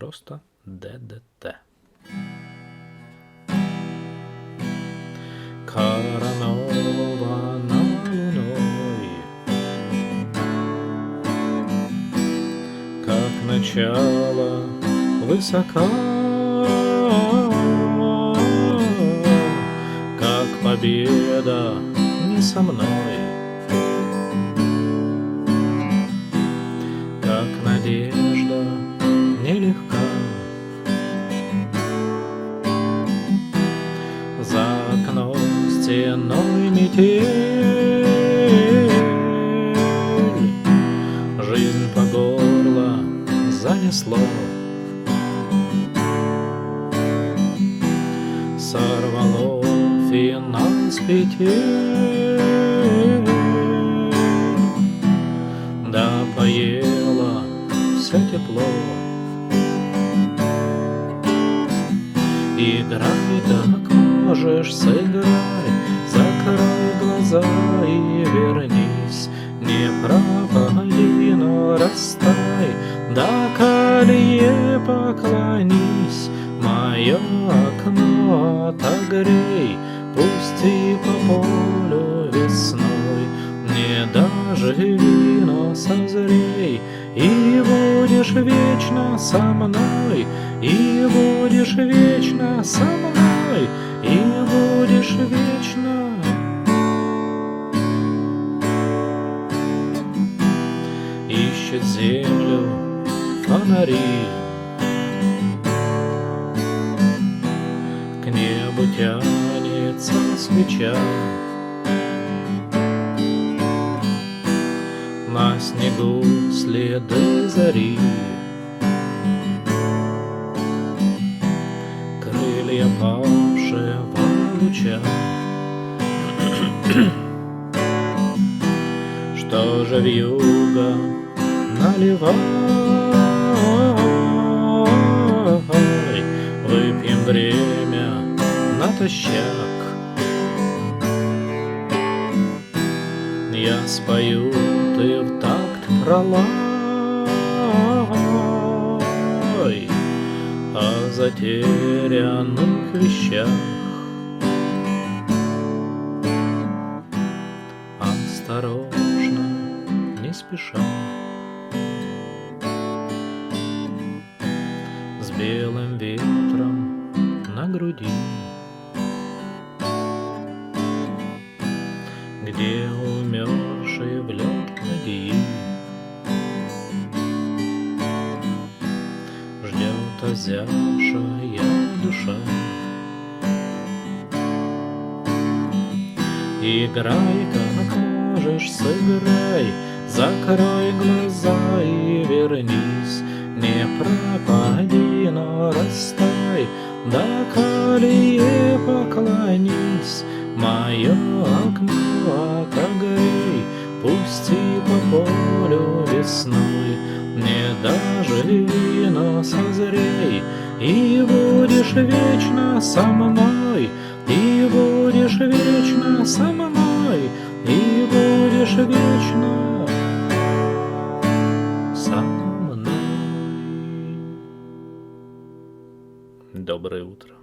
просто ДДТ. Коронована луной, как начало высока, как победа не со мной, как надежда нелегка. За окном стеной метель, жизнь по горло занесло. Сорвало финал с петель, да поело все тепло. Играй, так можешь, сыграй, закрой глаза и вернись. Не пропади, но растай, да колье поклонись. Мое окно отогрей, пусти по полю весной. Не доживи, но созрей, и будешь вечно со мной, и будешь вечно со мной, и будешь вечно. Ищет землю фонари, к небу тянется свеча. На снегу следы зари, крылья павшего луча. Что же вьюга наливай, выпьем время натощак. Я спою, ты в такт пролай о затерянных вещах. Осторожно, не спеша, с белым ветром на груди, где умерший в лед ноги ждет озябшая душа. Играй, как можешь, сыграй, закрой глаза и вернись. Не пропади, но растай, да колье поклонись. Мое окно отогрей, пусти по полю весной. Не доживи, но созрей, и будешь вечно со мной, и будешь вечно со мной, и будешь вечно со мной. Доброе утро.